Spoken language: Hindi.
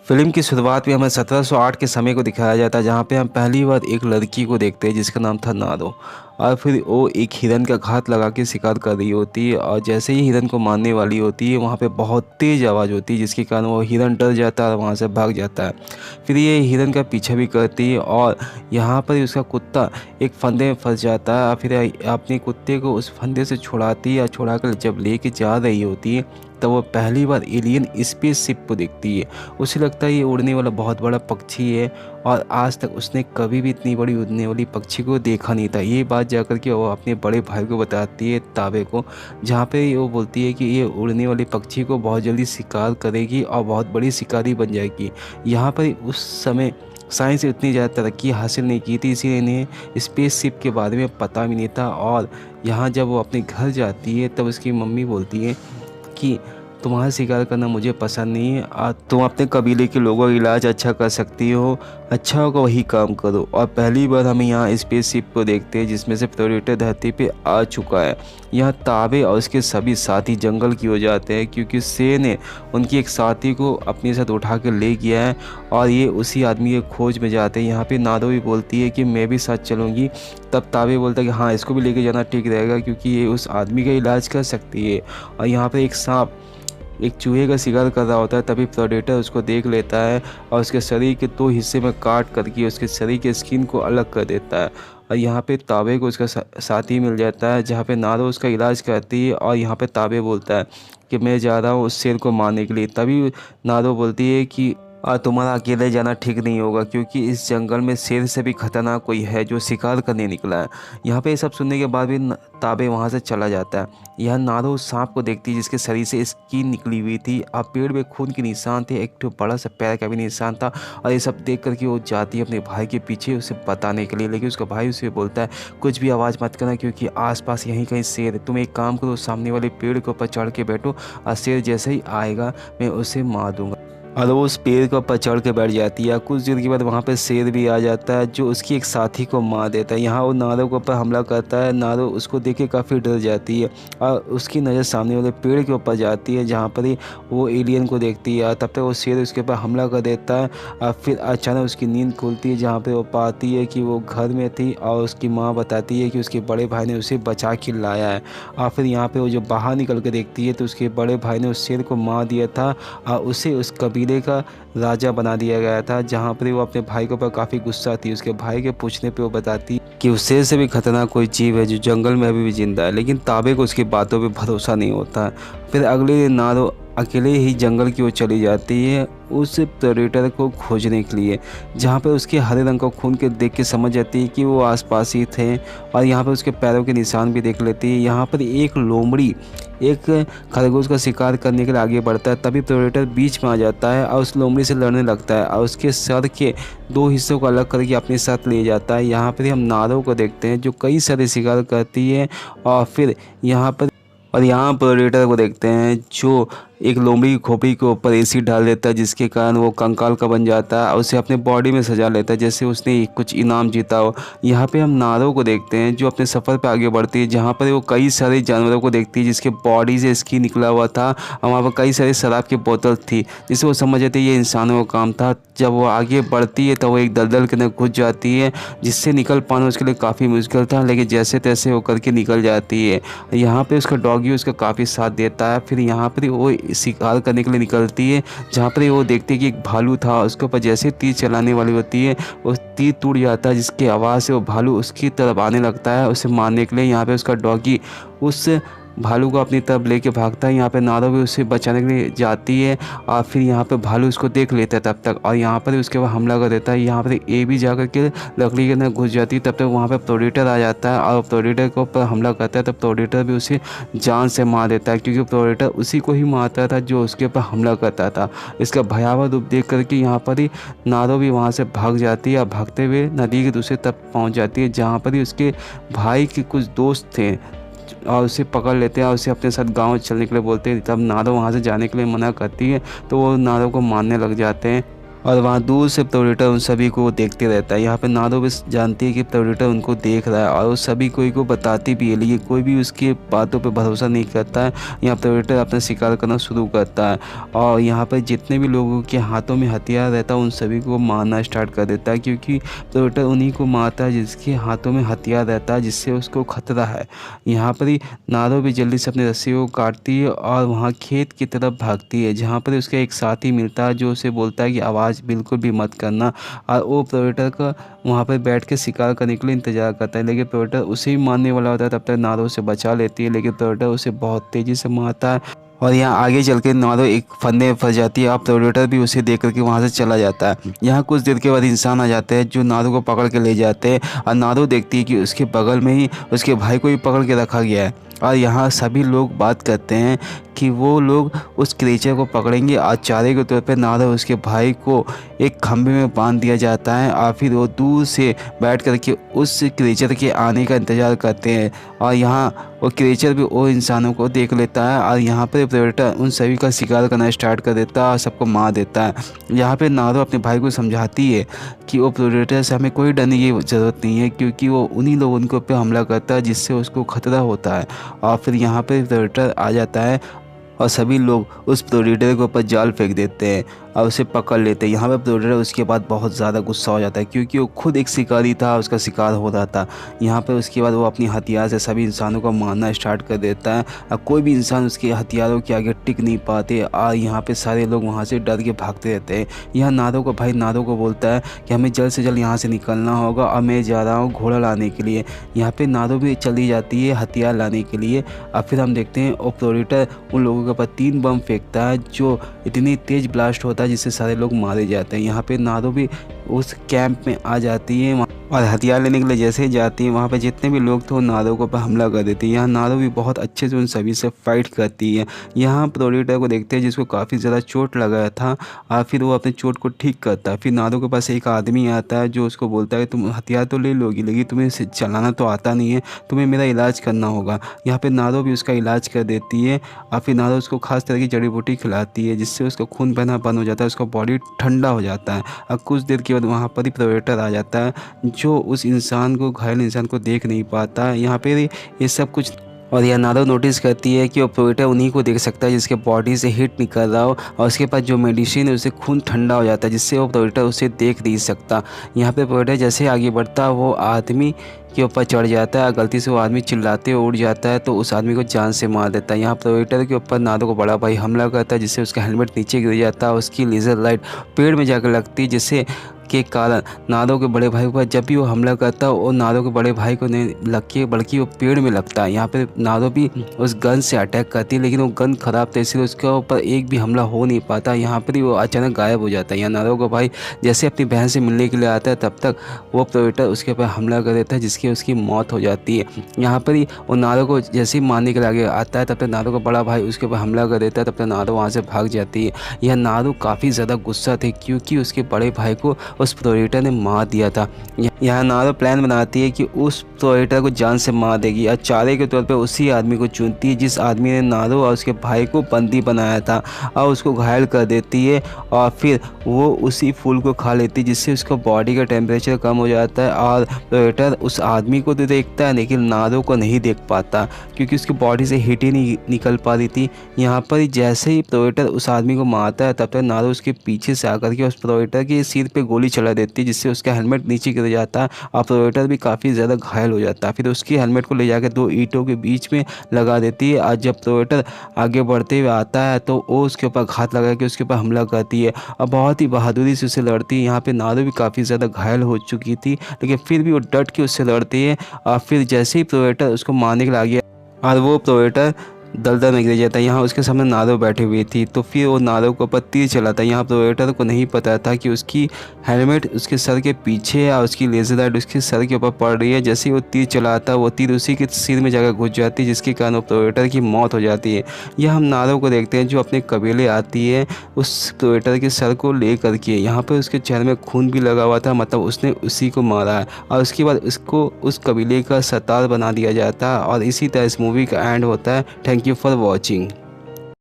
फिल्म की शुरुआत में हमें 1708 के समय को दिखाया जाता है, जहाँ पे हम पहली बार एक लड़की को देखते हैं जिसका नाम था नारो। और फिर वो एक हिरन का घात लगा के शिकार कर रही होती है, और जैसे ही हिरन को मारने वाली होती है वहाँ पे बहुत तेज़ आवाज़ होती है, जिसके कारण वो हिरन डर जाता है और वहाँ से भाग जाता है। फिर ये हिरन का पीछा भी करती है, और यहाँ पर ही उसका कुत्ता एक फंदे में फंस जाता है, और फिर अपने कुत्ते को उस फंदे से छुड़ाती है, और छुड़ा कर जब लेके जा रही होती है तब वो पहली बार एलियन स्पेसशिप को देखती है। उसे लगता है ये उड़ने वाला बहुत बड़ा पक्षी है, और आज तक उसने कभी भी इतनी बड़ी उड़ने वाली पक्षी को देखा नहीं था। ये बात जाकर के वो अपने बड़े भाई को बताती है, ताबे को, जहाँ पे वो बोलती है कि ये उड़ने वाली पक्षी को बहुत जल्दी शिकार करेगी और बहुत बड़ी शिकारी बन जाएगी। यहाँ पर उस समय साइंस ने इतनी ज़्यादा तरक्की हासिल नहीं की थी, इसीलिए इन्हें स्पेसशिप के बारे में पता भी नहीं था। और यहाँ जब वो अपने घर जाती है तब उसकी मम्मी बोलती है कि तुम्हारा शिकार करना मुझे पसंद नहीं है, तुम अपने कबीले के लोगों का इलाज अच्छा कर सकती हो, अच्छा होगा वही काम करो। और पहली बार हम यहाँ स्पेसशिप को देखते हैं जिसमें से प्रेडेटर धरती पे आ चुका है। यहाँ ताबे और उसके सभी साथी जंगल की हो जाते हैं, क्योंकि शेर ने उनकी एक साथी को अपने साथ उठा कर ले गया है, और ये उसी आदमी के खोज में जाते हैं। यहाँ पे नादो भी बोलती है कि मैं भी साथ चलूँगी। तब ताबे बोलता है कि हाँ, इसको भी लेके जाना ठीक रहेगा, क्योंकि ये उस आदमी का इलाज कर सकती है। और यहाँ पे एक सांप एक चूहे का शिकार कर रहा होता है, तभी प्रेडेटर उसको देख लेता है और उसके शरीर के 2 हिस्से में काट करके उसके शरीर के स्किन को अलग कर देता है। और यहाँ पे ताबे को उसका साथी मिल जाता है, जहाँ पे नारो उसका इलाज करती है, और यहाँ पे ताबे बोलता है कि मैं जा रहा हूँ उस शेर को मारने के लिए। तभी नारो बोलती है कि तुम्हारा अकेले जाना ठीक नहीं होगा, क्योंकि इस जंगल में शेर से भी खतरनाक कोई है जो शिकार करने निकला है। यहाँ पे ये सब सुनने के बाद भी ताबे वहाँ से चला जाता है। यह नारो उस सांप को देखती है जिसके शरीर से स्किन निकली हुई थी, और पेड़ में खून के निशान थे, एक बड़ा सा पैर का भी निशान था। और ये सब देख करके वो जाती है अपने भाई के पीछे उसे बताने के लिए, लेकिन उसका भाई उसे बोलता है कुछ भी आवाज़ मत करना, क्योंकि आसपास यहीं कहीं शेर है। तुम एक काम करो, सामने वाले पेड़ के ऊपर चढ़ के बैठो, और शेर जैसे ही आएगा मैं उसे मार दूंगा। और वो उस पेड़ के ऊपर चढ़ के बैठ जाती है। कुछ देर के बाद वहाँ पे शेर भी आ जाता है, जो उसकी एक साथी को मार देता है। यहाँ वो नारो के ऊपर हमला करता है। नारो उसको देख के काफ़ी डर जाती है, और उसकी नज़र सामने वाले पेड़ के ऊपर जाती है, जहाँ पर ही वो एलियन को देखती है। तब तक वो शेर उसके ऊपर हमला कर देता है, और फिर अचानक उसकी नींद खुलती है, जहाँ पर वो पाती है कि वो घर में थी, और उसकी माँ बताती है कि उसके बड़े भाई ने उसे बचा के लाया है। और फिर यहाँ पर वो जो बाहर निकल के देखती है तो उसके बड़े भाई ने उस शेर को मार दिया था, और उसे उस कबीले का राजा बना दिया गया था। जहाँ पर वो अपने भाई के ऊपर काफ़ी गुस्सा थी। उसके भाई के पूछने पे वो बताती कि उस शेर से भी खतरनाक कोई जीव है जो जंगल में अभी भी जिंदा है, लेकिन ताबे को उसकी बातों पे भरोसा नहीं होता। फिर अगले दिन नारो अकेले ही जंगल की ओर चली जाती है उस प्रेडेटर को खोजने के लिए, जहाँ पे उसके हरे रंग का खून के देख के समझ जाती है कि वो आसपास ही थे। और यहाँ पे उसके पैरों के निशान भी देख लेती है। यहाँ पर एक लोमड़ी एक खरगोश का शिकार करने के लिए आगे बढ़ता है, तभी प्रेडेटर बीच में आ जाता है और उस लोमड़ी से लड़ने लगता है, और उसके सर के 2 हिस्सों को अलग करके अपने साथ ले जाता है। यहाँ पर हम नारो को देखते हैं जो कई सारे शिकार करती है, और फिर यहाँ प्रेडेटर को देखते हैं जो एक लोमड़ी की खोपड़ी के ऊपर एसिड डाल देता है, जिसके कारण वो कंकाल का बन जाता है और उसे अपने बॉडी में सजा लेता है जैसे उसने कुछ इनाम जीता हो। यहाँ पे हम नारो को देखते हैं जो अपने सफ़र पे आगे बढ़ती है, जहाँ पर वो कई सारे जानवरों को देखती है जिसके बॉडी से स्किन निकला हुआ था, और वहाँ पर कई सारे शराब की बोतल थी, जिससे वो समझ जाती है ये इंसानों का काम था। जब वो आगे बढ़ती है तो वो एक दलदल के अंदर घुस जाती है, जिससे निकल पाना उसके लिए काफ़ी मुश्किल था, लेकिन जैसे तैसे वो करके निकल जाती है। यहाँ पर उसका डॉगी उसका काफ़ी साथ देता है। फिर यहाँ पर वो शिकार करने के लिए निकलती है, जहाँ पर वो देखती है कि एक भालू था, उसके ऊपर जैसे तीर चलाने वाली होती है वो तीर टूट जाता है, जिसकी आवाज़ से वो भालू उसकी तरफ आने लगता है उसे मारने के लिए। यहाँ पे उसका डॉगी उस भालू को अपनी तरफ लेके भागता है। यहाँ पे नारो भी उसे बचाने के लिए जाती है, और फिर यहाँ पे भालू उसको देख लेता है तब तक, और यहाँ पर उसके बाद हमला कर देता है। यहाँ पर ए भी जा के लकड़ी के अंदर घुस जाती है। तब तक वहाँ पे प्रेडेटर आ जाता है और प्रेडेटर के ऊपर हमला करता है। तब प्रेडेटर भी उसे जान से मार देता है, क्योंकि प्रेडेटर उसी को ही मारता था जो उसके ऊपर हमला करता था। इसका भयावह रूप देख करके यहाँ पर ही नारो भी वहाँ से भाग जाती है, और भागते हुए नदी के दूसरे तरफ पहुँच जाती है, जहाँ पर ही उसके भाई के कुछ दोस्त थे और उसे पकड़ लेते हैं और उसे अपने साथ गांव चलने के लिए बोलते हैं। तब नारो वहाँ से जाने के लिए मना करती है, तो वो नारो को मारने लग जाते हैं। और वहाँ दूर से प्रेडेटर उन सभी को देखते रहता है। यहाँ पे नादो भी जानती है कि प्रेडेटर उनको देख रहा है और वो सभी कोई को बताती भी है, लेकिन कोई भी उसके बातों पे भरोसा नहीं करता है। यहाँ प्रेडेटर अपना शिकार करना शुरू करता है और यहाँ पर जितने भी लोगों के हाथों में हथियार रहता है उन सभी को मारना स्टार्ट कर देता है, क्योंकि प्रेडेटर उन्हीं को मारता है जिसके हाथों में हथियार रहता है, जिससे उसको खतरा है। यहाँ पर ही नादो भी जल्दी से अपनी रस्सी को काटती है और वहाँ खेत की तरफ भागती है, जहाँ पर उसका एक साथी मिलता है जो उसे बोलता है कि आवाज़ बिल्कुल भी मत करना। और वो प्रेडेटर का वहाँ पर बैठ के शिकार करने के लिए इंतजार करता है, लेकिन प्रेडेटर उसे ही मारने वाला होता है। तब तक नादो उसे बचा लेती है, लेकिन प्रेडेटर उसे बहुत तेज़ी से मारता है और यहाँ आगे चल के नादो एक फंदे में फंस जाती है और प्रेडेटर भी उसे देख करके वहाँ से चला जाता है। यहाँ कुछ देर के बाद इंसान आ जाते हैं जो नादो को पकड़ के ले जाते हैं और नादो देखती है कि उसके बगल में ही उसके भाई को भी पकड़ के रखा गया है। और यहाँ सभी लोग बात करते हैं कि वो लोग उस क्रीचर को पकड़ेंगे और चारे के तौर पे नादो उसके भाई को एक खंभे में बांध दिया जाता है और फिर वो दूर से बैठ करके उस क्रीचर के आने का इंतज़ार करते हैं। और यहाँ वो क्रीचर भी वो इंसानों को देख लेता है और यहाँ पर प्रेडेटर उन सभी का शिकार करना स्टार्ट कर देता है और सबको मार देता है। यहाँ पे नादो अपने भाई को समझाती है कि वो प्रेडेटर से हमें कोई डरने की ज़रूरत नहीं है, क्योंकि वो उन्हीं लोगों के ऊपर हमला करता है जिससे उसको खतरा होता है। और फिर यहाँ पे प्रेडेटर आ जाता है और सभी लोग उस प्रेडेटर के ऊपर जाल फेंक देते हैं और उसे पकड़ लेते हैं। यहाँ पे प्रेडेटर उसके बाद बहुत ज़्यादा गुस्सा हो जाता है, क्योंकि वो खुद एक शिकारी था, उसका शिकार हो रहा था। यहाँ पे उसके बाद वो अपनी हथियार से सभी इंसानों को मारना स्टार्ट कर देता है और कोई भी इंसान उसके हथियारों के आगे टिक नहीं पाते और यहाँ पे सारे लोग वहाँ से डर के भागते रहते हैं। यहाँ नादो का भाई नादो को बोलता है कि हमें जल्द से जल्द यहाँ से निकलना होगा और मैं जा रहा हूँ घोड़ा लाने के लिए। यहाँ पर नादो भी चली जाती है हथियार लाने के लिए और फिर हम देखते हैं वो प्रेडेटर उन लोगों के ऊपर 3 बम फेंकता है जो इतनी तेज़ ब्लास्ट होता है जिससे सारे लोग मारे जाते हैं। यहाँ पे नादो भी उस कैंप में आ जाती है और हथियार लेने के लिए जैसे ही जाती है वहाँ पे जितने भी लोग थे वो नादो को पर हमला कर देती है। यहाँ नादो भी बहुत अच्छे से उन सभी से फाइट करती है। यहाँ प्रेडेटर को देखते हैं जिसको काफ़ी ज़्यादा चोट लगा था और फिर वो अपने चोट को ठीक करता है। फिर नादो के पास एक आदमी आता है जो उसको बोलता है तुम हथियार तो ले लोगी, लेकिन तुम्हें इसे चलाना तो आता नहीं है, तुम्हें मेरा इलाज करना होगा। यहाँ पर नादो भी उसका इलाज कर देती है और फिर नादो उसको खास तरह की जड़ी बूटी खिलाती है जिससे उसका खून बहना बंद हो जाता है, उसका बॉडी ठंडा हो जाता है। और कुछ देर के बाद वहाँ पर ही प्रेडेटर आ जाता है जो उस इंसान को घायल इंसान को देख नहीं पाता है। यहाँ पे ये सब कुछ और यह नादो नोटिस करती है कि वो प्रेडेटर उन्हीं को देख सकता है जिसके बॉडी से हीट निकल रहा हो और उसके पास जो मेडिसिन है उससे खून ठंडा हो जाता है जिससे वो प्रेडेटर उसे देख नहीं सकता। यहाँ पे प्रेडेटर जैसे आगे बढ़ता वो आदमी के ऊपर चढ़ जाता है, गलती से वो आदमी चिल्लाते हुए उड़ जाता है तो उस आदमी को जान से मार देता है। यहाँ प्रेडेटर के ऊपर नादो को बड़ा भाई हमला करता है जिससे उसका हेलमेट नीचे गिर जाता है, उसकी लेज़र लाइट पेड़ में जाकर लगती है जिससे के कारण नादो के बड़े भाई पर जब भी वो हमला करता है वो नादो के बड़े भाई को नहीं लग के बल्कि वो पेड़ में लगता है। यहाँ पे नादो भी उस गन से अटैक करती है लेकिन वो गन ख़राब था इसलिए उसके ऊपर एक भी हमला हो नहीं पाता। यहाँ पर ही वो अचानक गायब हो जाता है। यहाँ नादो का भाई जैसे अपनी बहन से मिलने के लिए आता है तब तक वो प्रेडेटर उसके ऊपर हमला कर देता है जिसकी उसकी मौत हो जाती है। यहाँ पर ही वो नादो को जैसे ही मारने के लिए आगे आता है तब तक नादो का बड़ा भाई उसके ऊपर हमला कर देता है, तब तक नादो वहाँ से भाग जाती है। यह नादो काफ़ी ज़्यादा गुस्सा थे क्योंकि उसके बड़े भाई को उस प्रेडेटर ने मार दिया था। यहाँ नादो प्लान बनाती है कि उस प्रेडेटर को जान से मार देगी और चारे के तौर पे उसी आदमी को चुनती है जिस आदमी ने नादो और उसके भाई को बंदी बनाया था और उसको घायल कर देती है और फिर वो उसी फूल को खा लेती है जिससे उसका बॉडी का टेम्परेचर कम हो जाता है। और प्रेडेटर उस आदमी को तो देखता है लेकिन नादो को नहीं देख पाता क्योंकि उसकी बॉडी से हीट ही नहीं निकल पा रही थी। यहाँ पर जैसे ही प्रेडेटर उस आदमी को मारता है तब तक नादो उसके पीछे से आकर के उस प्रेडेटर के सिर पे गोली चला देती है जिससे उसका हेलमेट नीचे गिर जाता है और प्रेडेटर भी काफ़ी ज़्यादा घायल हो जाता है। फिर उसकी हेलमेट को ले जाकर 2 ईंटों के बीच में लगा देती है और जब प्रेडेटर आगे बढ़ते हुए आता है तो वो उसके ऊपर घात लगा के उसके ऊपर हमला करती है और बहुत ही बहादुरी से उसे लड़ती है। यहाँ पे नादो भी काफ़ी ज़्यादा घायल हो चुकी थी लेकिन फिर भी वो डट के उससे लड़ती है और फिर जैसे ही प्रेडेटर उसको मारने के लिए आ गया और वो प्रेडेटर दलदल में गिर जाता है। यहाँ उसके सामने नादो बैठी हुई थी तो फिर वो नादो के ऊपर तीर चलाता है। यहाँ प्रेडेटर को नहीं पता था कि उसकी हेलमेट उसके सर के पीछे है और उसकी लेज़र लाइट उसके सर के ऊपर पड़ रही है। जैसे ही वो तीर चलाता है वो तीर उसी के सिर में जाकर घुस जाती है जिसके कारण वो प्रेडेटर की मौत हो जाती है। यह हम नादो को देखते हैं जो अपने कबीले आती है उस प्रेडेटर के सर को ले करके। यहाँ पर उसके चेहरे में खून भी लगा हुआ था, मतलब उसने उसी को मारा है और उसके बाद उसको उस कबीले का सरदार बना दिया जाता है और इसी तरह इस मूवी का एंड होता है। Thank you for watching.